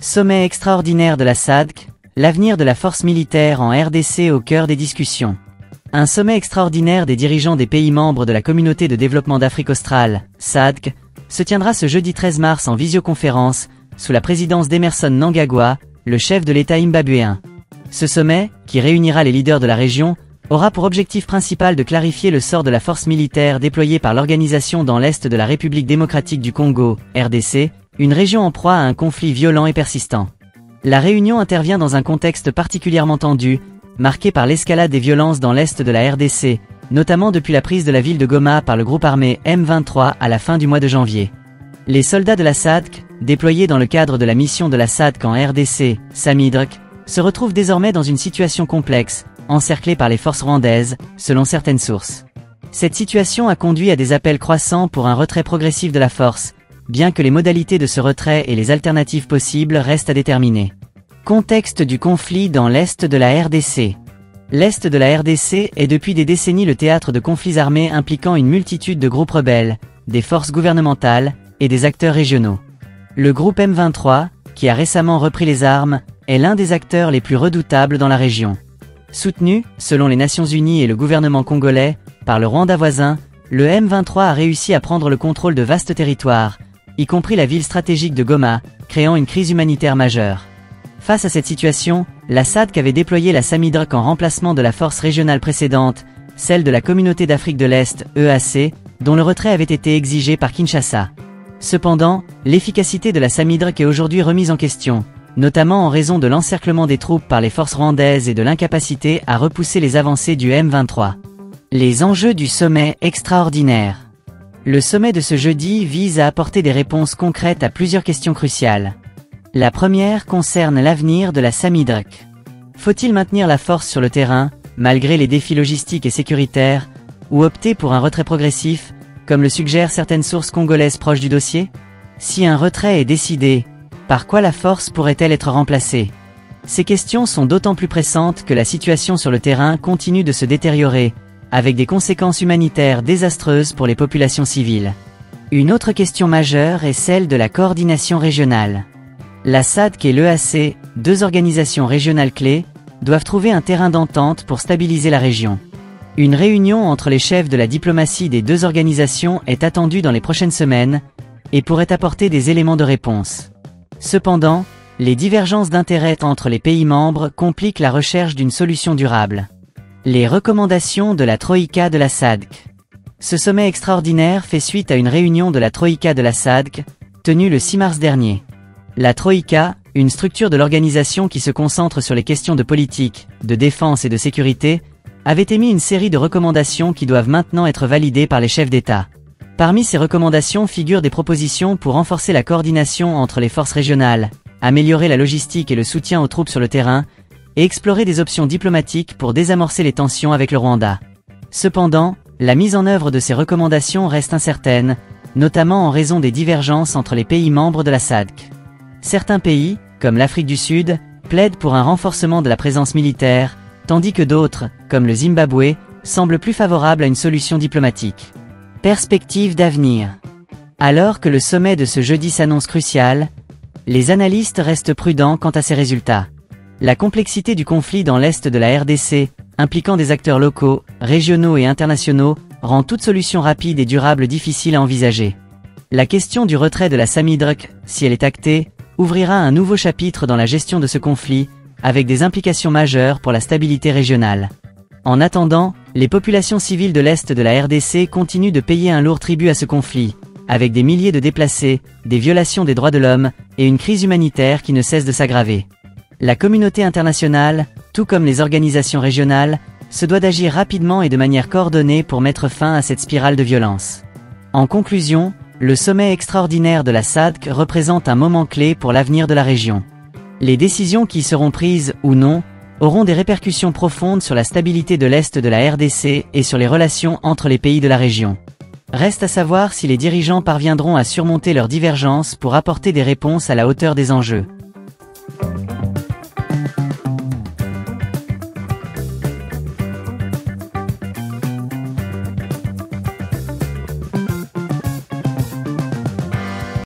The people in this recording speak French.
Sommet extraordinaire de la SADC, l'avenir de la force militaire en RDC au cœur des discussions. Un sommet extraordinaire des dirigeants des pays membres de la Communauté de développement d'Afrique australe, SADC, se tiendra ce jeudi 13 mars en visioconférence, sous la présidence d'Emerson Mnangagwa, le chef de l'État zimbabwéen. Ce sommet, qui réunira les leaders de la région, aura pour objectif principal de clarifier le sort de la force militaire déployée par l'organisation dans l'est de la République démocratique du Congo, RDC, une région en proie à un conflit violent et persistant. La réunion intervient dans un contexte particulièrement tendu, marqué par l'escalade des violences dans l'est de la RDC, notamment depuis la prise de la ville de Goma par le groupe armé M23 à la fin du mois de janvier. Les soldats de la SADC, déployés dans le cadre de la mission de la SADC en RDC, SAMIDRC, se retrouvent désormais dans une situation complexe, encerclés par les forces rwandaises, selon certaines sources. Cette situation a conduit à des appels croissants pour un retrait progressif de la force, bien que les modalités de ce retrait et les alternatives possibles restent à déterminer. Contexte du conflit dans l'est de la RDC. L'est de la RDC est depuis des décennies le théâtre de conflits armés impliquant une multitude de groupes rebelles, des forces gouvernementales et des acteurs régionaux. Le groupe M23, qui a récemment repris les armes, est l'un des acteurs les plus redoutables dans la région. Soutenu, selon les Nations Unies et le gouvernement congolais, par le Rwanda voisin, le M23 a réussi à prendre le contrôle de vastes territoires, y compris la ville stratégique de Goma, créant une crise humanitaire majeure. Face à cette situation, la SADC avait déployé la SAMIDRC en remplacement de la force régionale précédente, celle de la Communauté d'Afrique de l'Est, EAC, dont le retrait avait été exigé par Kinshasa. Cependant, l'efficacité de la SAMIDRC est aujourd'hui remise en question, notamment en raison de l'encerclement des troupes par les forces rwandaises et de l'incapacité à repousser les avancées du M23. Les enjeux du sommet extraordinaire. Le sommet de ce jeudi vise à apporter des réponses concrètes à plusieurs questions cruciales. La première concerne l'avenir de la SAMIDRC. Faut-il maintenir la force sur le terrain, malgré les défis logistiques et sécuritaires, ou opter pour un retrait progressif, comme le suggèrent certaines sources congolaises proches du dossier? Si un retrait est décidé, par quoi la force pourrait-elle être remplacée? Ces questions sont d'autant plus pressantes que la situation sur le terrain continue de se détériorer, avec des conséquences humanitaires désastreuses pour les populations civiles. Une autre question majeure est celle de la coordination régionale. La SADC et l'EAC, deux organisations régionales clés, doivent trouver un terrain d'entente pour stabiliser la région. Une réunion entre les chefs de la diplomatie des deux organisations est attendue dans les prochaines semaines, et pourrait apporter des éléments de réponse. Cependant, les divergences d'intérêts entre les pays membres compliquent la recherche d'une solution durable. Les recommandations de la Troïka de la SADC. Ce sommet extraordinaire fait suite à une réunion de la Troïka de la SADC, tenue le 6 mars dernier. La Troïka, une structure de l'organisation qui se concentre sur les questions de politique, de défense et de sécurité, avait émis une série de recommandations qui doivent maintenant être validées par les chefs d'État. Parmi ces recommandations figurent des propositions pour renforcer la coordination entre les forces régionales, améliorer la logistique et le soutien aux troupes sur le terrain, et explorer des options diplomatiques pour désamorcer les tensions avec le Rwanda. Cependant, la mise en œuvre de ces recommandations reste incertaine, notamment en raison des divergences entre les pays membres de la SADC. Certains pays, comme l'Afrique du Sud, plaident pour un renforcement de la présence militaire, tandis que d'autres, comme le Zimbabwe, semblent plus favorables à une solution diplomatique. Perspectives d'avenir. Alors que le sommet de ce jeudi s'annonce crucial, les analystes restent prudents quant à ses résultats. La complexité du conflit dans l'est de la RDC, impliquant des acteurs locaux, régionaux et internationaux, rend toute solution rapide et durable difficile à envisager. La question du retrait de la SAMIDRC, si elle est actée, ouvrira un nouveau chapitre dans la gestion de ce conflit, avec des implications majeures pour la stabilité régionale. En attendant, les populations civiles de l'est de la RDC continuent de payer un lourd tribut à ce conflit, avec des milliers de déplacés, des violations des droits de l'homme, et une crise humanitaire qui ne cesse de s'aggraver. La communauté internationale, tout comme les organisations régionales, se doit d'agir rapidement et de manière coordonnée pour mettre fin à cette spirale de violence. En conclusion, le sommet extraordinaire de la SADC représente un moment clé pour l'avenir de la région. Les décisions qui y seront prises, ou non, auront des répercussions profondes sur la stabilité de l'Est de la RDC et sur les relations entre les pays de la région. Reste à savoir si les dirigeants parviendront à surmonter leurs divergences pour apporter des réponses à la hauteur des enjeux.